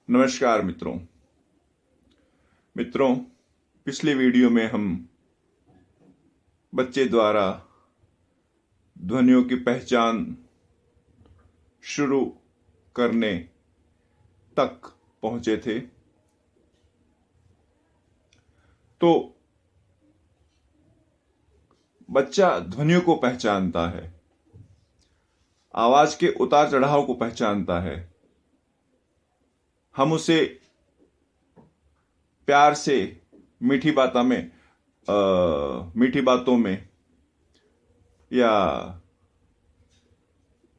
नमस्कार मित्रों, पिछले वीडियो में हम बच्चे द्वारा ध्वनियों की पहचान शुरू करने तक पहुंचे थे। तो बच्चा ध्वनियों को पहचानता है, आवाज के उतार चढ़ाव को पहचानता है। हम उसे प्यार से मीठी बातों में या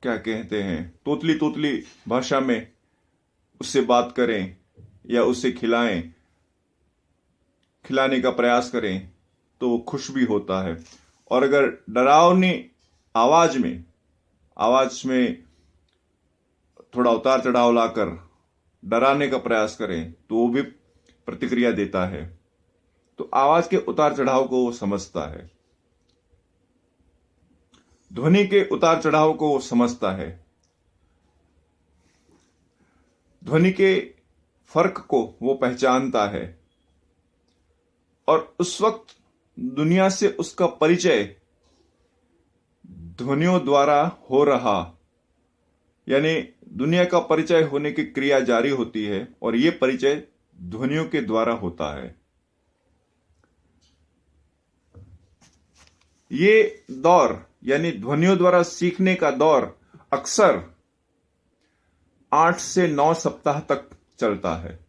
क्या कहते हैं, तोतली तोतली भाषा में उससे बात करें या उसे खिलाने का प्रयास करें तो वो खुश भी होता है। और अगर डरावनी आवाज में थोड़ा उतार चढ़ाव लाकर डराने का प्रयास करें तो वो भी प्रतिक्रिया देता है। तो आवाज के उतार चढ़ाव को वो समझता है, ध्वनि के उतार चढ़ाव को वो समझता है, ध्वनि के फर्क को वो पहचानता है। और उस वक्त दुनिया से उसका परिचय ध्वनियों द्वारा हो रहा, यानी दुनिया का परिचय होने की क्रिया जारी होती है और यह परिचय ध्वनियों के द्वारा होता है। ये दौर यानी ध्वनियों द्वारा सीखने का दौर अक्सर 8 से 9 सप्ताह तक चलता है।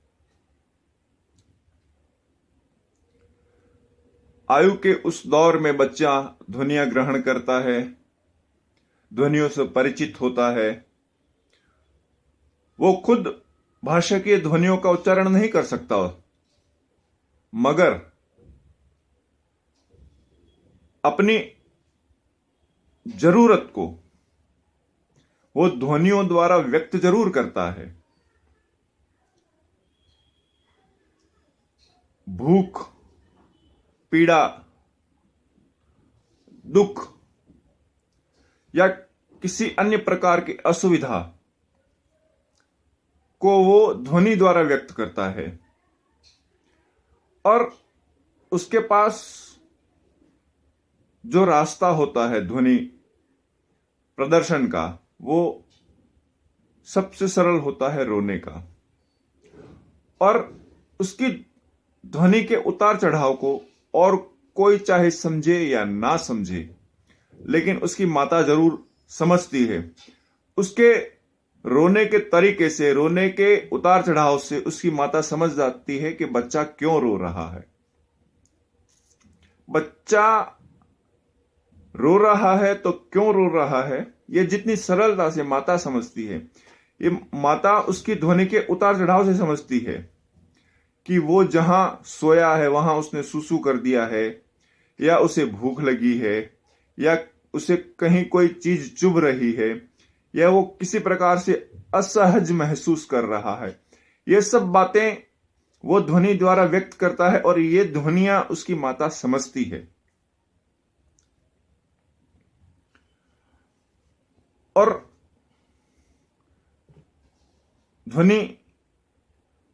आयु के उस दौर में बच्चा ध्वनियां ग्रहण करता है, ध्वनियों से परिचित होता है। वो खुद भाषा की ध्वनियों का उच्चारण नहीं कर सकता, मगर अपनी जरूरत को वो ध्वनियों द्वारा व्यक्त जरूर करता है। भूख, पीड़ा, दुख या किसी अन्य प्रकार की असुविधा को वो ध्वनि द्वारा व्यक्त करता है। और उसके पास जो रास्ता होता है ध्वनि प्रदर्शन का, वो सबसे सरल होता है रोने का। और उसकी ध्वनि के उतार चढ़ाव को और कोई चाहे समझे या ना समझे, लेकिन उसकी माता जरूर समझती है। उसके रोने के तरीके से, रोने के उतार चढ़ाव से उसकी माता समझ जाती है कि बच्चा क्यों रो रहा है। बच्चा रो रहा है तो क्यों रो रहा है, यह जितनी सरलता से माता समझती है, ये माता उसकी ध्वनि के उतार चढ़ाव से समझती है कि वो जहां सोया है वहां उसने सुसु कर दिया है, या उसे भूख लगी है, या उसे कहीं कोई चीज चुभ रही है, या वो किसी प्रकार से असहज महसूस कर रहा है। ये सब बातें वो ध्वनि द्वारा व्यक्त करता है और ये ध्वनियां उसकी माता समझती है। और ध्वनि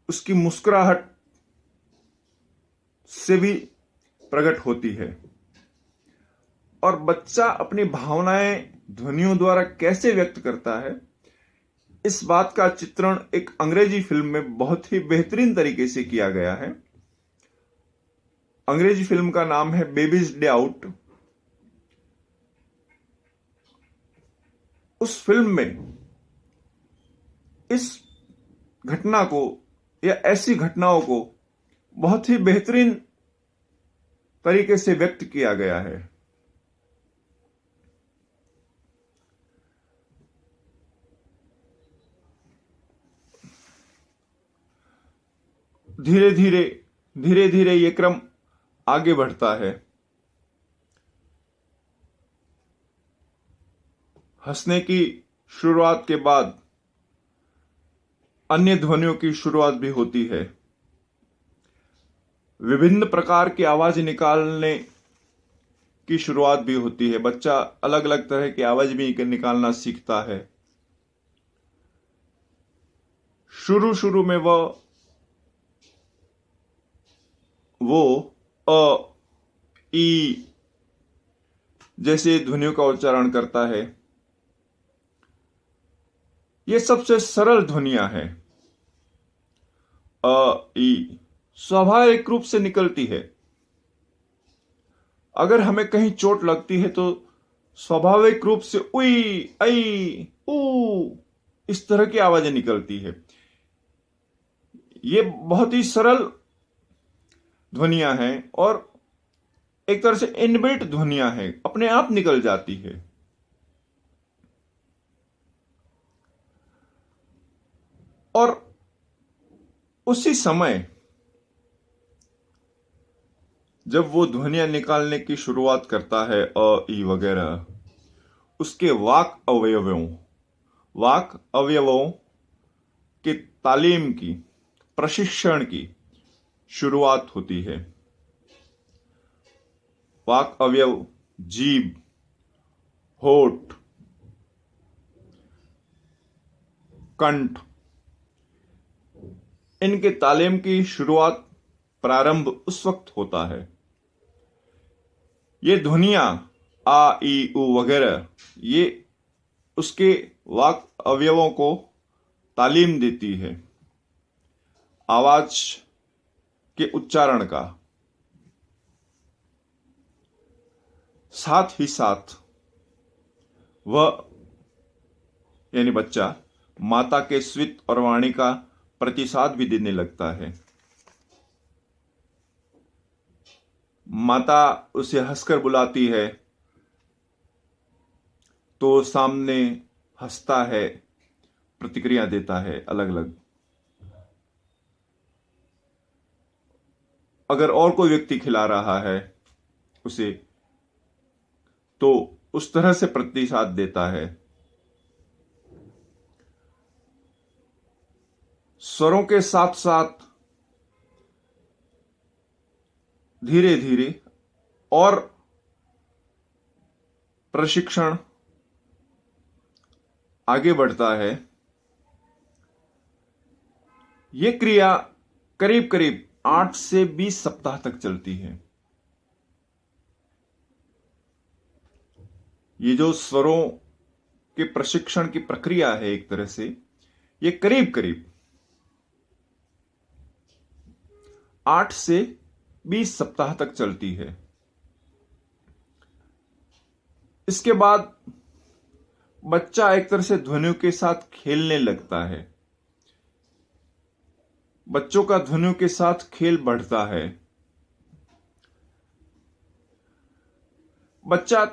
उसकी मुस्कुराहट से भी प्रकट होती है। और बच्चा अपनी भावनाएं ध्वनियों द्वारा कैसे व्यक्त करता है, इस बात का चित्रण एक अंग्रेजी फिल्म में बहुत ही बेहतरीन तरीके से किया गया है। अंग्रेजी फिल्म का नाम है बेबीज डे आउट। उस फिल्म में इस घटना को या ऐसी घटनाओं को बहुत ही बेहतरीन तरीके से व्यक्त किया गया है। धीरे धीरे ये क्रम आगे बढ़ता है। हंसने की शुरुआत के बाद अन्य ध्वनियों की शुरुआत भी होती है। विभिन्न प्रकार की आवाज निकालने की शुरुआत भी होती है। बच्चा अलग अलग तरह की आवाज भी निकालना सीखता है। शुरू शुरू में वो अ, ई जैसे ध्वनियों का उच्चारण करता है। ये सबसे सरल ध्वनियां हैं। ई स्वाभाविक रूप से निकलती है। अगर हमें कहीं चोट लगती है तो स्वाभाविक रूप से उई, आई, ऊ इस तरह की आवाजें निकलती है। ये बहुत ही सरल ध्वनियां हैं और एक तरह से इनबिल्ट ध्वनियां हैं, अपने आप निकल जाती है। और उसी समय जब वो ध्वनियां निकालने की शुरुआत करता है अ, ई वगैरह, उसके वाक अवयवों की तालीम की, प्रशिक्षण की शुरुआत होती है। वाक अवयव जीभ, होठ, कंठ, इनके तालीम की शुरुआत, प्रारंभ उस वक्त होता है। ये ध्वनियां आ, ई, उ वगैरह ये उसके वाक अवयवों को तालीम देती है आवाज के उच्चारण का। साथ ही साथ वह यानी बच्चा माता के स्वित और वाणी का प्रतिसाद भी देने लगता है। माता उसे हंसकर बुलाती है तो सामने हंसता है, प्रतिक्रिया देता है अलग अलग। अगर और कोई व्यक्ति खिला रहा है उसे तो उस तरह से प्रतिसाद देता है। स्वरों के साथ साथ धीरे धीरे और प्रशिक्षण आगे बढ़ता है। यह क्रिया करीब करीब 8 से 20 सप्ताह तक चलती है। ये जो स्वरों के प्रशिक्षण की प्रक्रिया है एक तरह से, ये करीब करीब 8 से 20 सप्ताह तक चलती है। इसके बाद बच्चा एक तरह से ध्वनियों के साथ खेलने लगता है। बच्चों का ध्वनियों के साथ खेल बढ़ता है। बच्चा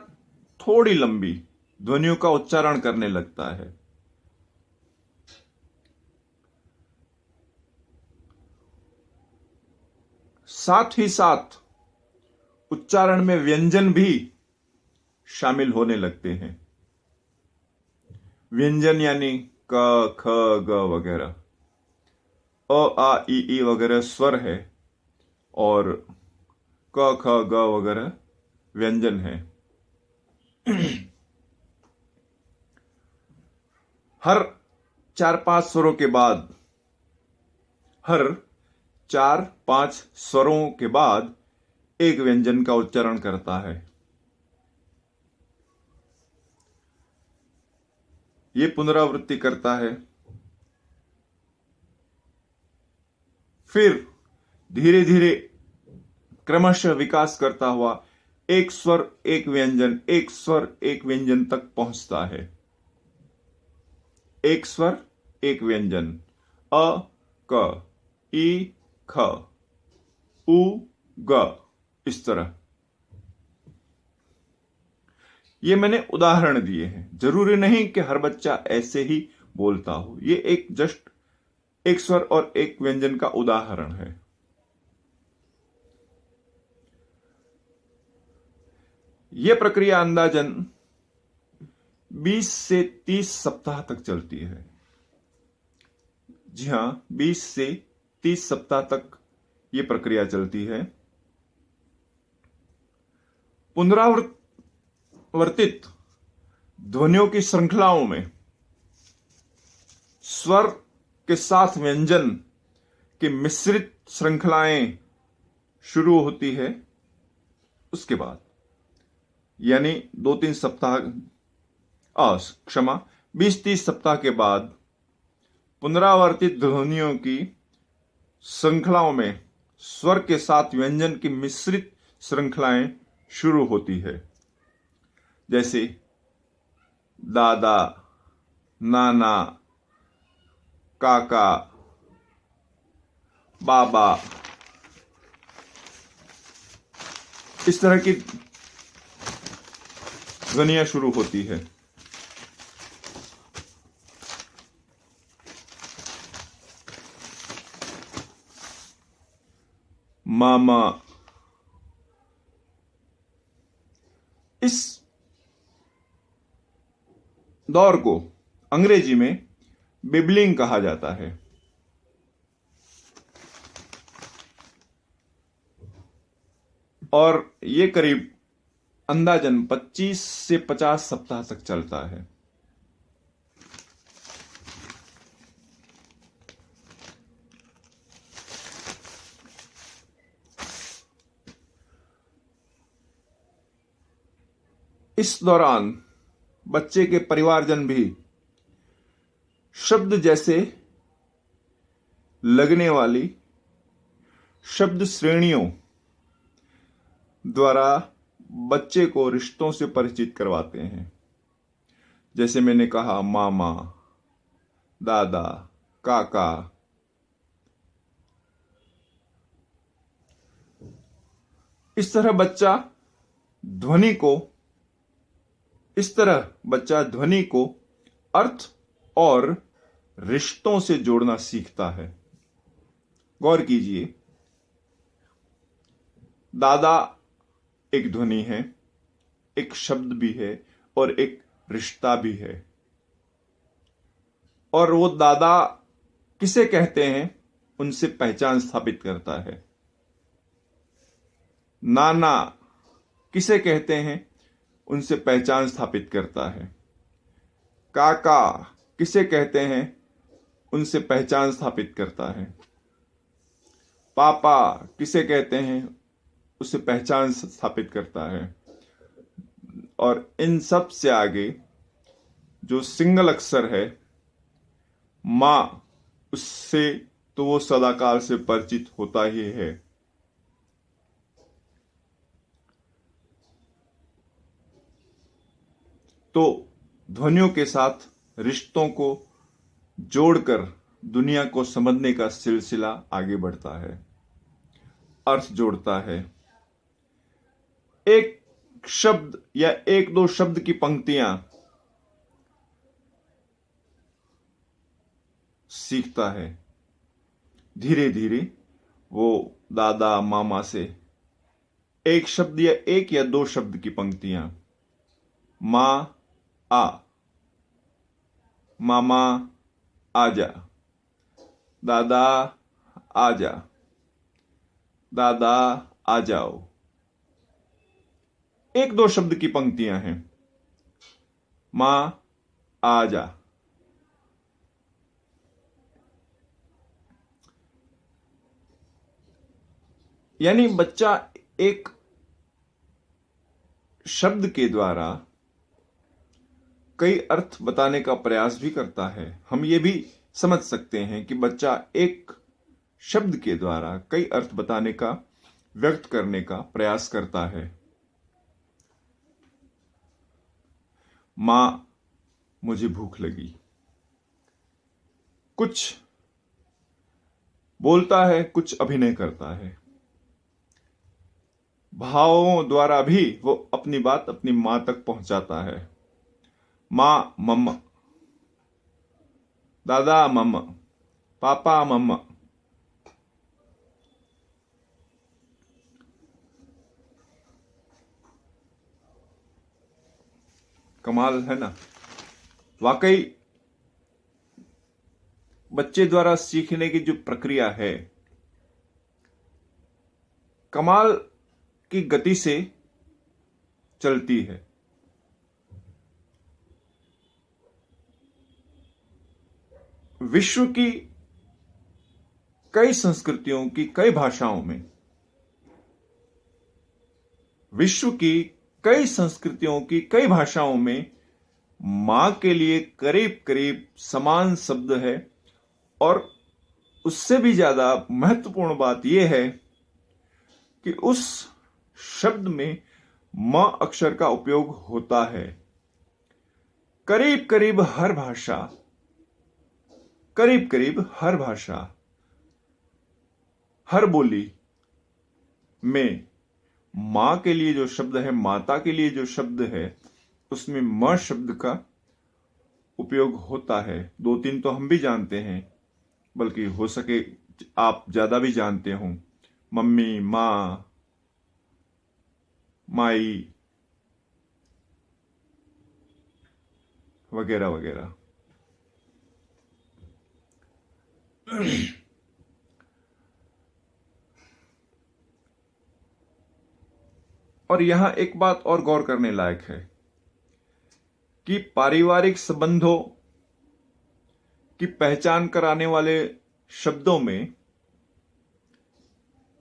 थोड़ी लंबी ध्वनियों का उच्चारण करने लगता है। साथ ही साथ उच्चारण में व्यंजन भी शामिल होने लगते हैं। व्यंजन यानी क, ख, ग वगैरह। अ, आ, ई वगैरह स्वर है और क, ख, ग वगैरह व्यंजन है। हर 4-5 स्वरों के बाद, हर 4-5 स्वरों के बाद एक व्यंजन का उच्चारण करता है। यह पुनरावृत्ति करता है। फिर धीरे धीरे क्रमशः विकास करता हुआ एक स्वर एक व्यंजन, एक स्वर एक व्यंजन तक पहुंचता है। एक स्वर एक व्यंजन, अ, क, ई, ख, उ, ग, इस तरह। ये मैंने उदाहरण दिए हैं, जरूरी नहीं कि हर बच्चा ऐसे ही बोलता हो। ये एक जस्ट एक स्वर और एक व्यंजन का उदाहरण है। यह प्रक्रिया अंदाजन 20 से 30 सप्ताह तक चलती है। जी हां, 20 से 30 सप्ताह तक यह प्रक्रिया चलती है। पुनरावर्तित ध्वनियों की श्रृंखलाओं में स्वर के साथ व्यंजन की मिश्रित श्रृंखलाएं शुरू होती है। उसके बाद यानी 2-3 सप्ताह, क्षमा, 20-30 सप्ताह के बाद पुनरावर्तित ध्वनियों की श्रृंखलाओं में स्वर के साथ व्यंजन की मिश्रित श्रृंखलाएं शुरू होती है, जैसे दादा, नाना, काका, बाबा। इस तरह की ध्वनियां शुरू होती है। मामा। इस दौर को अंग्रेजी में बिबलिंग कहा जाता है। और ये करीब अंदाजन 25 से 50 सप्ताह तक चलता है। इस दौरान बच्चे के परिवारजन भी शब्द जैसे लगने वाली शब्द श्रेणियों द्वारा बच्चे को रिश्तों से परिचित करवाते हैं। जैसे मैंने कहा, मामा, दादा, काका। इस तरह बच्चा ध्वनि को अर्थ और रिश्तों से जोड़ना सीखता है। गौर कीजिए, दादा एक ध्वनि है, एक शब्द भी है और एक रिश्ता भी है। और वो दादा किसे कहते हैं उनसे पहचान स्थापित करता है। नाना किसे कहते हैं उनसे पहचान स्थापित करता है। काका किसे कहते हैं उनसे पहचान स्थापित करता है। पापा किसे कहते हैं उसे पहचान स्थापित करता है। और इन सब से आगे जो सिंगल अक्षर है, मां, उससे तो वो सदाकाल से परिचित होता ही है। तो ध्वनियों के साथ रिश्तों को जोड़कर दुनिया को समझने का सिलसिला आगे बढ़ता है, अर्थ जोड़ता है। एक शब्द या 1-2 शब्द की पंक्तियां सीखता है। धीरे धीरे वो दादा, मामा से एक शब्द या 1 या 2 शब्द की पंक्तियां, मां आ, मामा आजा, दादा आजा, दादा आ जाओ। 1-2 शब्द की पंक्तियां हैं। मां आजा। यानी बच्चा एक शब्द के द्वारा कई अर्थ बताने का प्रयास भी करता है। हम ये भी समझ सकते हैं कि बच्चा एक शब्द के द्वारा कई अर्थ बताने का, व्यक्त करने का प्रयास करता है। मां, मुझे भूख लगी। कुछ बोलता है, कुछ अभिनय करता है। भावों द्वारा भी वो अपनी बात अपनी मां तक पहुंचाता है। मां, मम्मा, दादा, मम्मा, पापा, मम्मा। कमाल है ना। वाकई बच्चे द्वारा सीखने की जो प्रक्रिया है, कमाल की गति से चलती है। विश्व की कई संस्कृतियों की कई भाषाओं में, विश्व की कई संस्कृतियों की कई भाषाओं में मां के लिए करीब करीब समान शब्द है। और उससे भी ज्यादा महत्वपूर्ण बात यह है कि उस शब्द में म अक्षर का उपयोग होता है। करीब करीब हर भाषा, करीब करीब हर भाषा, हर बोली में मां के लिए जो शब्द है, माता के लिए जो शब्द है, उसमें म शब्द का उपयोग होता है। 2-3 तो हम भी जानते हैं, बल्कि हो सके आप ज्यादा भी जानते हो। मम्मी, मां, माई वगैरह वगैरह। और यहां एक बात और गौर करने लायक है कि पारिवारिक संबंधों की पहचान कराने वाले शब्दों में,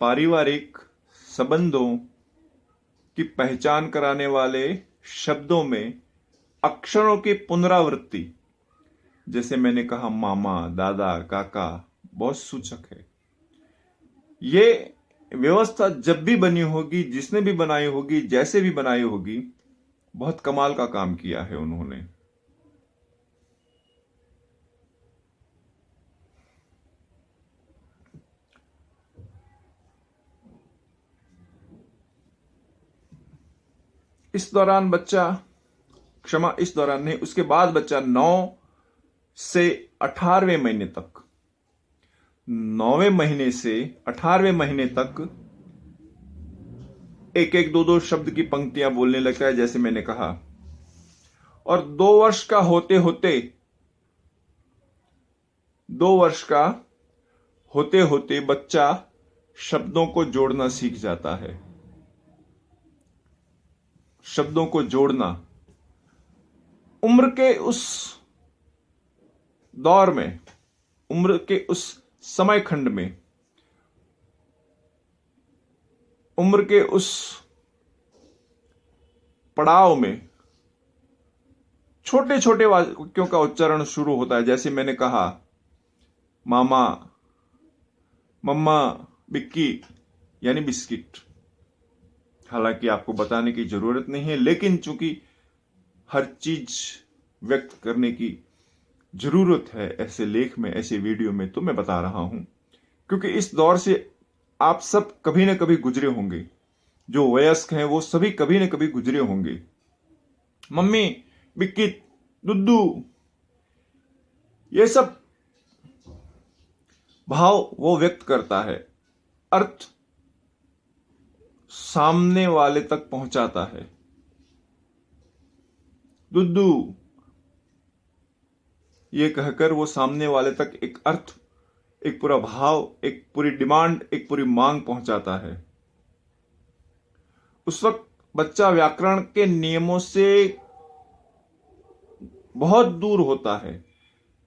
पारिवारिक संबंधों की पहचान कराने वाले शब्दों में अक्षरों की पुनरावृत्ति, जैसे मैंने कहा मामा, दादा, काका, बहुत सूचक है। ये व्यवस्था जब भी बनी होगी, जिसने भी बनाई होगी, जैसे भी बनाई होगी, बहुत कमाल का काम किया है उन्होंने। इस दौरान बच्चा, क्षमा, इस दौरान नहीं, उसके बाद बच्चा 9 से 18वें महीने तक, 9वें महीने से 18वें महीने तक एक एक 2-2 शब्द की पंक्तियां बोलने लगता है, जैसे मैंने कहा। और 2 वर्ष का होते होते, 2 वर्ष का होते होते बच्चा शब्दों को जोड़ना सीख जाता है। शब्दों को जोड़ना उम्र के उस दौर में, उम्र के उस समय खंड में, उम्र के उस पड़ाव में छोटे छोटे वाक्यों का उच्चारण शुरू होता है। जैसे मैंने कहा मामा, मम्मा, बिक्की यानी बिस्किट। हालांकि आपको बताने की जरूरत नहीं है, लेकिन चूंकि हर चीज व्यक्त करने की जरूरत है ऐसे लेख में, ऐसे वीडियो में, तो मैं बता रहा हूं, क्योंकि इस दौर से आप सब कभी ना कभी गुजरे होंगे। जो वयस्क हैं वो सभी कभी ना कभी गुजरे होंगे। मम्मी, बिक्की, दुद्दू, ये सब भाव वो व्यक्त करता है, अर्थ सामने वाले तक पहुंचाता है। दुद्दू ये कहकर वो सामने वाले तक एक अर्थ, एक पूरा भाव, एक पूरी डिमांड, एक पूरी मांग पहुंचाता है। उस वक्त बच्चा व्याकरण के नियमों से बहुत दूर होता है।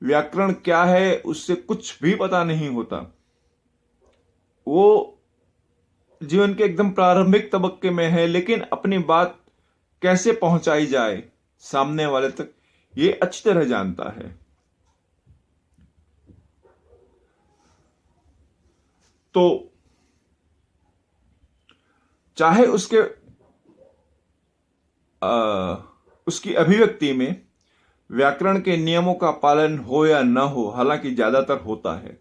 व्याकरण क्या है उससे कुछ भी पता नहीं होता। वो जीवन के एकदम प्रारंभिक तबक्के में है, लेकिन अपनी बात कैसे पहुंचाई जाए सामने वाले तक, ये अच्छी तरह जानता है। तो चाहे उसकी अभिव्यक्ति में व्याकरण के नियमों का पालन हो या ना हो, हालांकि ज्यादातर होता है,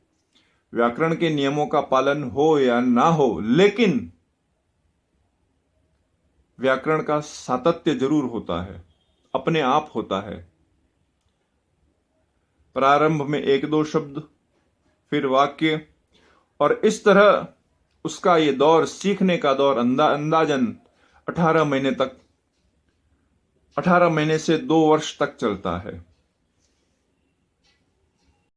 व्याकरण के नियमों का पालन हो या ना हो, लेकिन व्याकरण का सातत्य जरूर होता है, अपने आप होता है। प्रारंभ में 1-2 शब्द, फिर वाक्य, और इस तरह उसका ये दौर, सीखने का दौर, अंदाजन 18 महीने तक, 18 महीने से 2 वर्ष तक चलता है।